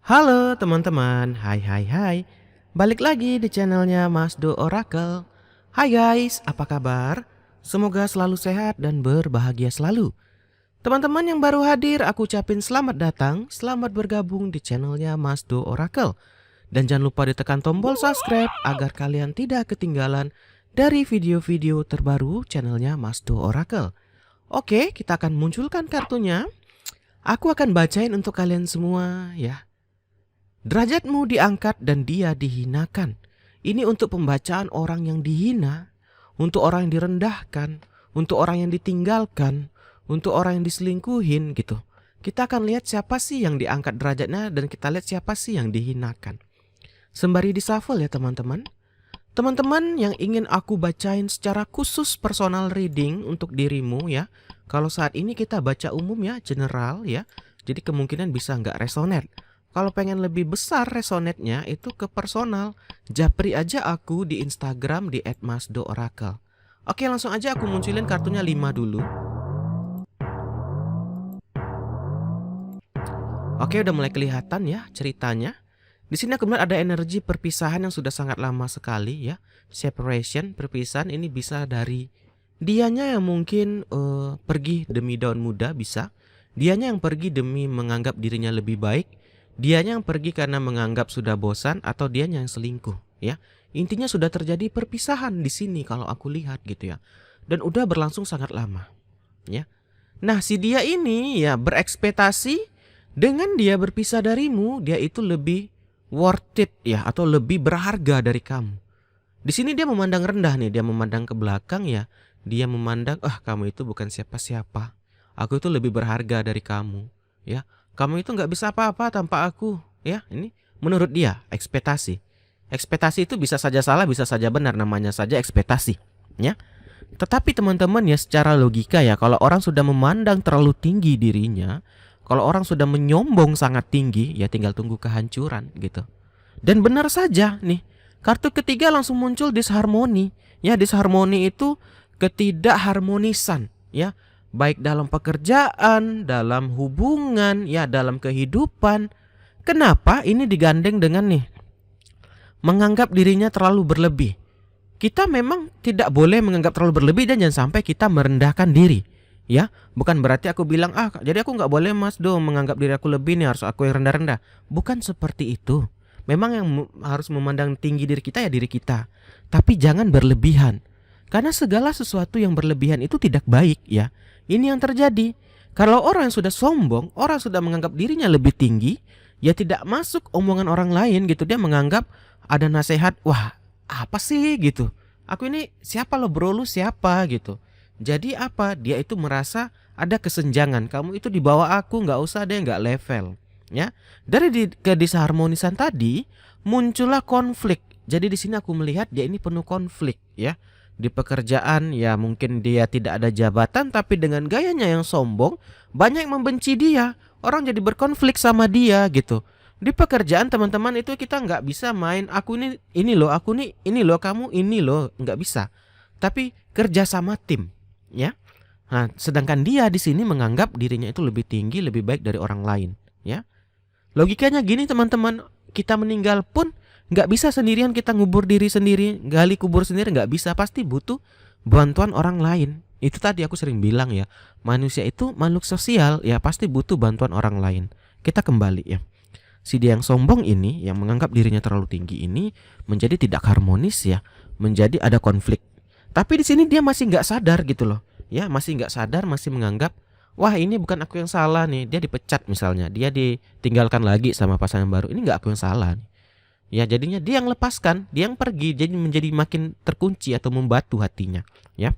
Halo teman-teman, hai. Balik lagi di channelnya Mas Do Oracle. Hai guys, apa kabar? Semoga selalu sehat dan berbahagia selalu. Teman-teman yang baru hadir, aku ucapin selamat datang, selamat bergabung di channelnya Mas Do Oracle. Dan jangan lupa ditekan tombol subscribe agar kalian tidak ketinggalan dari video-video terbaru channelnya Mas Do Oracle. Oke, kita akan munculkan kartunya. Aku akan bacain untuk kalian semua ya. Derajatmu diangkat dan dia dihinakan. Ini untuk pembacaan orang yang dihina, untuk orang yang direndahkan, untuk orang yang ditinggalkan, untuk orang yang diselingkuhin gitu. Kita akan lihat siapa sih yang diangkat derajatnya dan kita lihat siapa sih yang dihinakan. Sembari di shuffle ya teman-teman. Teman-teman yang ingin aku bacain secara khusus personal reading untuk dirimu ya. Kalau saat ini kita baca umum ya, general ya. Jadi kemungkinan bisa nggak resonate. Kalau pengen lebih besar resonate-nya itu ke personal, japri aja aku di Instagram di @masdooracle. Oke, langsung aja aku munculin kartunya 5 dulu. Oke, udah mulai kelihatan ya ceritanya. Di sini aku melihat ada energi perpisahan yang sudah sangat lama sekali ya. Separation, perpisahan ini bisa dari dianya yang mungkin pergi demi daun muda bisa. Dianya yang pergi demi menganggap dirinya lebih baik. Dianya yang pergi karena menganggap sudah bosan atau dianya yang selingkuh ya. Intinya sudah terjadi perpisahan di sini kalau aku lihat gitu ya. Dan udah berlangsung sangat lama ya. Nah, si dia ini ya berekspektasi dengan dia berpisah darimu, dia itu lebih worth it ya atau lebih berharga dari kamu. Di sini dia memandang rendah nih, dia memandang ke belakang ya. Dia memandang, kamu itu bukan siapa-siapa. Aku itu lebih berharga dari kamu ya. Kamu itu nggak bisa apa-apa tanpa aku ya. Ini menurut dia ekspektasi. Ekspektasi itu bisa saja salah, bisa saja benar, namanya saja ekspektasi ya. Tetapi teman-teman ya secara logika ya, kalau orang sudah memandang terlalu tinggi dirinya, kalau orang sudah menyombong sangat tinggi, ya tinggal tunggu kehancuran gitu. Dan benar saja nih, kartu ketiga langsung muncul disharmoni. Ya, disharmoni itu ketidakharmonisan ya. Baik dalam pekerjaan, dalam hubungan, ya dalam kehidupan. Kenapa ini digandeng dengan nih menganggap dirinya terlalu berlebih. Kita memang tidak boleh menganggap terlalu berlebih dan jangan sampai kita merendahkan diri. Ya, bukan berarti aku bilang jadi aku nggak boleh Mas Do menganggap diri aku lebih nih, harus aku yang rendah-rendah. Bukan seperti itu. Memang yang harus memandang tinggi diri kita ya diri kita. Tapi jangan berlebihan. Karena segala sesuatu yang berlebihan itu tidak baik ya. Ini yang terjadi. Kalau orang yang sudah sombong, orang sudah menganggap dirinya lebih tinggi, ya tidak masuk omongan orang lain gitu. Dia menganggap ada nasihat, wah apa sih gitu. Aku ini siapa lo bro, lu siapa gitu. Jadi apa? Dia itu merasa ada kesenjangan. Kamu itu di bawah aku, nggak usah deh, nggak level. Ya, dari kedisharmonisan tadi muncullah konflik. Jadi di sini aku melihat dia ini penuh konflik ya. Di pekerjaan ya mungkin dia tidak ada jabatan, tapi dengan gayanya yang sombong banyak yang membenci dia. Orang jadi berkonflik sama dia gitu. Di pekerjaan teman-teman itu kita nggak bisa main aku ini loh, aku nih ini loh, kamu ini loh, nggak bisa. Tapi kerja sama tim ya. Nah, sedangkan dia di sini menganggap dirinya itu lebih tinggi, lebih baik dari orang lain ya. Logikanya gini teman-teman, kita meninggal pun nggak bisa sendirian kita ngubur diri sendiri, gali kubur sendiri, nggak bisa, pasti butuh bantuan orang lain. Itu tadi aku sering bilang ya, manusia itu makhluk sosial ya, pasti butuh bantuan orang lain. Kita kembali ya. Si dia yang sombong ini, yang menganggap dirinya terlalu tinggi ini menjadi tidak harmonis ya, menjadi ada konflik. Tapi di sini dia masih nggak sadar gitu loh, ya masih nggak sadar, masih menganggap wah ini bukan aku yang salah nih. Dia dipecat misalnya, dia ditinggalkan lagi sama pasangan baru, ini nggak aku yang salah nih. Ya jadinya dia yang lepaskan, dia yang pergi, jadi menjadi makin terkunci atau membatu hatinya ya.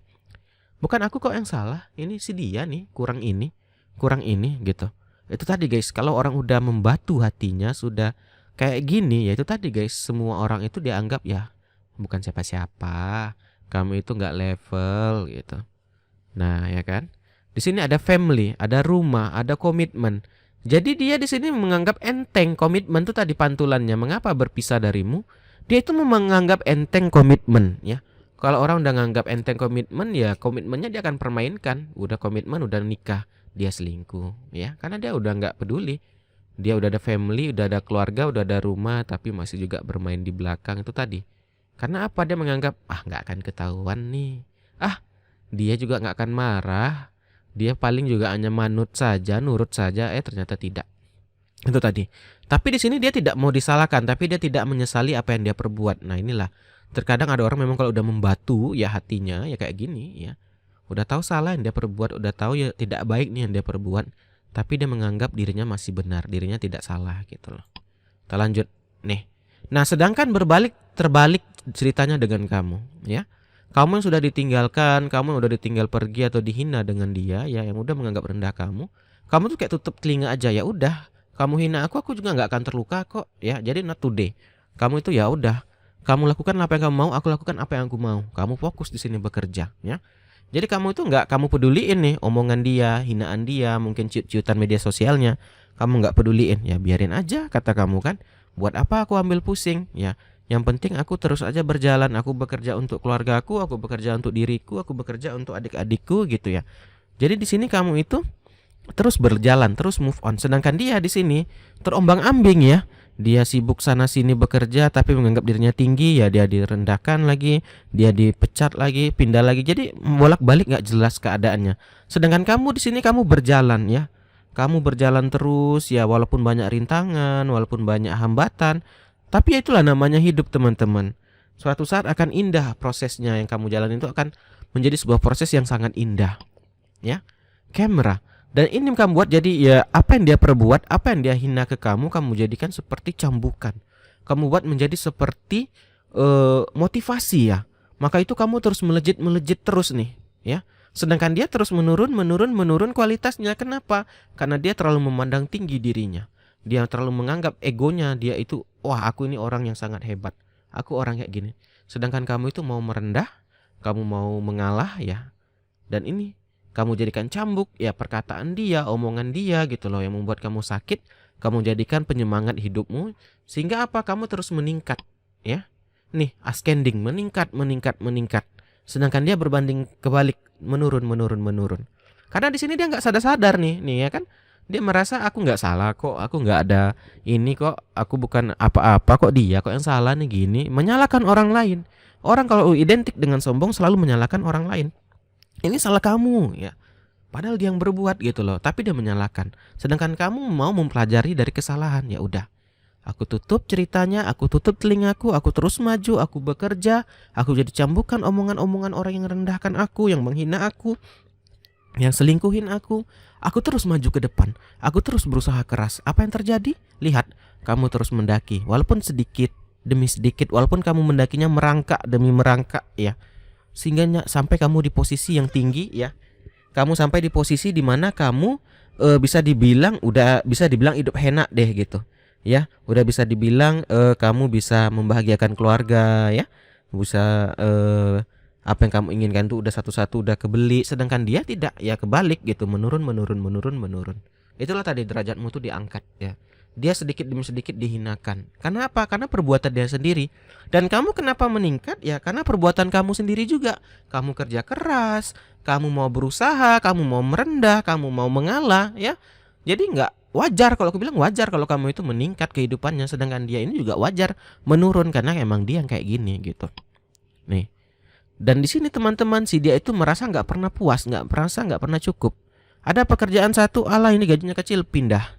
Bukan aku kok yang salah, ini si dia nih kurang ini gitu. Itu tadi guys, kalau orang udah membatu hatinya, sudah kayak gini ya, itu tadi guys, semua orang itu dianggap ya bukan siapa-siapa, kamu itu nggak level gitu. Nah ya kan, di sini ada family, ada rumah, ada komitmen. Jadi dia di sini menganggap enteng komitmen itu tadi pantulannya. Mengapa berpisah darimu? Dia itu menganggap enteng komitmen ya. Kalau orang udah nganggap enteng komitmen ya komitmennya dia akan permainkan. Udah komitmen, udah nikah, dia selingkuh ya. Karena dia udah nggak peduli. Dia udah ada family, udah ada keluarga, udah ada rumah, tapi masih juga bermain di belakang itu tadi. Karena apa? Dia menganggap, ah nggak akan ketahuan nih. Ah, dia juga nggak akan marah. Dia paling juga hanya manut saja, nurut saja. Ternyata tidak. Itu tadi. Tapi di sini dia tidak mau disalahkan, tapi dia tidak menyesali apa yang dia perbuat. Nah inilah. Terkadang ada orang memang kalau udah membatu ya hatinya ya kayak gini ya. Udah tahu salah yang dia perbuat, udah tahu ya tidak baik nih yang dia perbuat, tapi dia menganggap dirinya masih benar, dirinya tidak salah gitu loh. Kita lanjut nih. Nah, sedangkan terbalik ceritanya dengan kamu ya. Kamu yang sudah ditinggalkan, kamu yang udah ditinggal pergi atau dihina dengan dia ya, yang udah menganggap rendah kamu. Kamu tuh kayak tutup telinga aja, ya udah. Kamu hina aku juga nggak akan terluka kok ya. Jadi not today. Kamu itu ya udah. Kamu lakukan apa yang kamu mau, aku lakukan apa yang aku mau. Kamu fokus di sini bekerja ya. Jadi kamu itu nggak kamu peduliin nih omongan dia, hinaan dia, mungkin ciut-ciutan media sosialnya. Kamu nggak peduliin, ya biarin aja kata kamu kan. Buat apa aku ambil pusing ya. Yang penting aku terus aja berjalan. Aku bekerja untuk keluarga aku bekerja untuk diriku, aku bekerja untuk adik-adikku gitu ya. Jadi di sini kamu itu terus berjalan, terus move on. Sedangkan dia di sini terombang-ambing ya. Dia sibuk sana sini bekerja tapi menganggap dirinya tinggi ya, dia direndahkan lagi, dia dipecat lagi, pindah lagi. Jadi bolak-balik nggak jelas keadaannya. Sedangkan kamu di sini kamu berjalan ya. Kamu berjalan terus ya, walaupun banyak rintangan, walaupun banyak hambatan, tapi ya itulah namanya hidup teman-teman. Suatu saat akan indah prosesnya yang kamu jalan itu akan menjadi sebuah proses yang sangat indah. Ya. Kamera. Dan ini kamu buat jadi ya apa yang dia perbuat, apa yang dia hina ke kamu jadikan seperti cambukan. Kamu buat menjadi seperti motivasi ya. Maka itu kamu terus melejit terus nih ya. Sedangkan dia terus menurun kualitasnya. Kenapa? Karena dia terlalu memandang tinggi dirinya. Dia terlalu menganggap egonya dia itu, wah aku ini orang yang sangat hebat. Aku orang kayak gini. Sedangkan kamu itu mau merendah, kamu mau mengalah ya. Dan ini kamu jadikan cambuk ya, perkataan dia, omongan dia gitu loh yang membuat kamu sakit. Kamu jadikan penyemangat hidupmu sehingga apa? Kamu terus meningkat ya. Nih, ascending, meningkat. Sedangkan dia berbanding kebalik, menurun. Karena di sini dia nggak sadar nih ya kan? Dia merasa aku nggak salah kok, aku nggak ada ini kok, aku bukan apa-apa kok, dia kok yang salah nih gini, menyalahkan orang lain. Orang kalau identik dengan sombong selalu menyalahkan orang lain. Ini salah kamu ya. Padahal dia yang berbuat gitu loh, tapi dia menyalahkan. Sedangkan kamu mau mempelajari dari kesalahan, ya udah. Aku tutup ceritanya, aku tutup telingaku, aku terus maju, aku bekerja, aku jadi cambukan omongan-omongan orang yang rendahkan aku, yang menghina aku, yang selingkuhin aku. Aku terus maju ke depan, aku terus berusaha keras. Apa yang terjadi? Lihat, kamu terus mendaki, walaupun sedikit demi sedikit, walaupun kamu mendakinya merangkak demi merangkak ya. Sehingga sampai kamu di posisi yang tinggi ya. Kamu sampai di posisi di mana kamu bisa dibilang hidup enak deh gitu. Ya, udah bisa dibilang kamu bisa membahagiakan keluarga ya. Bisa apa yang kamu inginkan tuh udah satu-satu udah kebeli, sedangkan dia tidak ya, kebalik gitu, menurun. Itulah tadi derajatmu tuh diangkat ya. Dia sedikit demi sedikit dihinakan. Karena apa? Karena perbuatan dia sendiri. Dan kamu kenapa meningkat? Ya karena perbuatan kamu sendiri juga. Kamu kerja keras, kamu mau berusaha, kamu mau merendah, kamu mau mengalah ya. Jadi nggak wajar, kalau aku bilang wajar kalau kamu itu meningkat kehidupannya. Sedangkan dia ini juga wajar menurun karena emang dia yang kayak gini gitu. Nih. Dan di sini teman-teman, si dia itu merasa nggak pernah puas, nggak pernah cukup. Ada pekerjaan satu, alah ini gajinya kecil, pindah.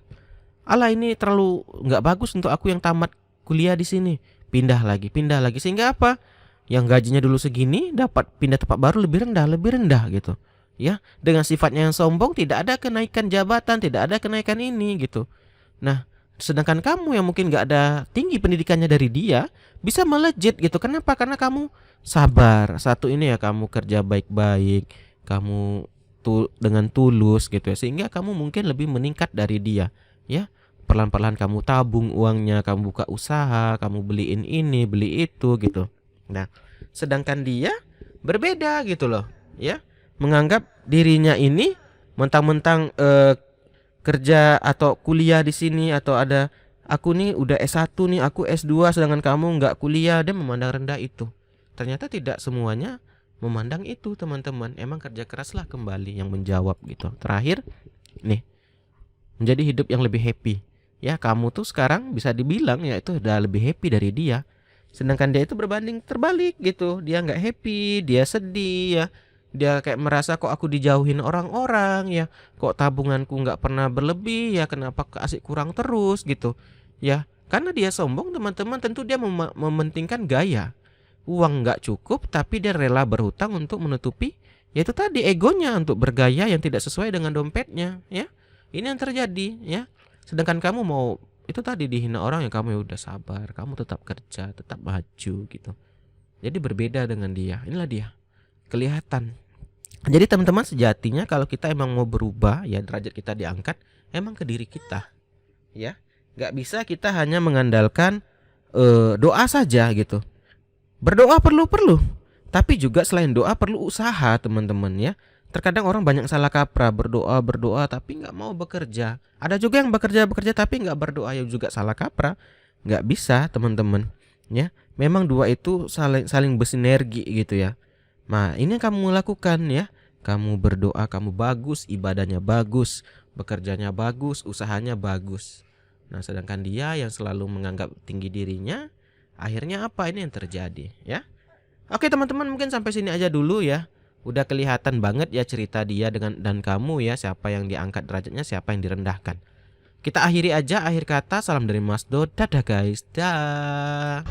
Alah ini terlalu nggak bagus untuk aku yang tamat kuliah di sini, pindah lagi, sehingga apa? Yang gajinya dulu segini dapat pindah tempat baru lebih rendah gitu. Ya, dengan sifatnya yang sombong, tidak ada kenaikan jabatan, tidak ada kenaikan ini gitu. Nah, sedangkan kamu yang mungkin nggak ada tinggi pendidikannya dari dia, bisa melejit gitu. Kenapa? Karena kamu sabar. Satu ini ya, kamu kerja baik-baik, kamu dengan tulus gitu ya, sehingga kamu mungkin lebih meningkat dari dia. Ya, perlahan-perlahan kamu tabung uangnya, kamu buka usaha, kamu beliin ini, beli itu gitu. Nah, sedangkan dia berbeda gitu loh, ya. Menganggap dirinya ini mentang-mentang kerja atau kuliah di sini, atau ada aku nih udah S1 nih, aku S2, sedangkan kamu nggak kuliah. Dia memandang rendah itu. Ternyata tidak semuanya memandang itu, teman-teman. Emang kerja keraslah kembali yang menjawab gitu. Terakhir nih, menjadi hidup yang lebih happy. Ya, kamu tuh sekarang bisa dibilang ya itu udah lebih happy dari dia. Sedangkan dia itu berbanding terbalik gitu. Dia nggak happy, dia sedih ya. Dia kayak merasa kok aku dijauhin orang-orang ya. Kok tabunganku nggak pernah berlebih ya. Kenapa asik kurang terus gitu. Ya, karena dia sombong teman-teman, tentu dia mementingkan gaya. Uang nggak cukup tapi dia rela berhutang untuk menutupi yaitu tadi egonya untuk bergaya yang tidak sesuai dengan dompetnya ya. Ini yang terjadi ya. Sedangkan kamu mau itu tadi dihina orang yang kamu ya udah sabar, kamu tetap kerja, tetap maju gitu. Jadi berbeda dengan dia. Inilah dia. Kelihatan. Jadi teman-teman sejatinya kalau kita emang mau berubah ya derajat kita diangkat emang ke diri kita. Ya. Gak bisa kita hanya mengandalkan doa saja gitu. Berdoa perlu, tapi juga selain doa perlu usaha teman-teman ya. Terkadang orang banyak salah kaprah berdoa tapi nggak mau bekerja. Ada juga yang bekerja tapi nggak berdoa ya juga salah kaprah. Nggak bisa teman-teman ya. Memang dua itu saling bersinergi gitu ya. Nah ini yang kamu lakukan ya. Kamu berdoa, kamu bagus, ibadahnya bagus, bekerjanya bagus, usahanya bagus. Nah sedangkan dia yang selalu menganggap tinggi dirinya, akhirnya apa ini yang terjadi ya. Oke teman-teman mungkin sampai sini aja dulu ya. Udah kelihatan banget ya cerita dia dengan dan kamu ya. Siapa yang diangkat derajatnya, siapa yang direndahkan. Kita akhiri aja akhir kata. Salam dari Mas Do. Dadah guys. Dah.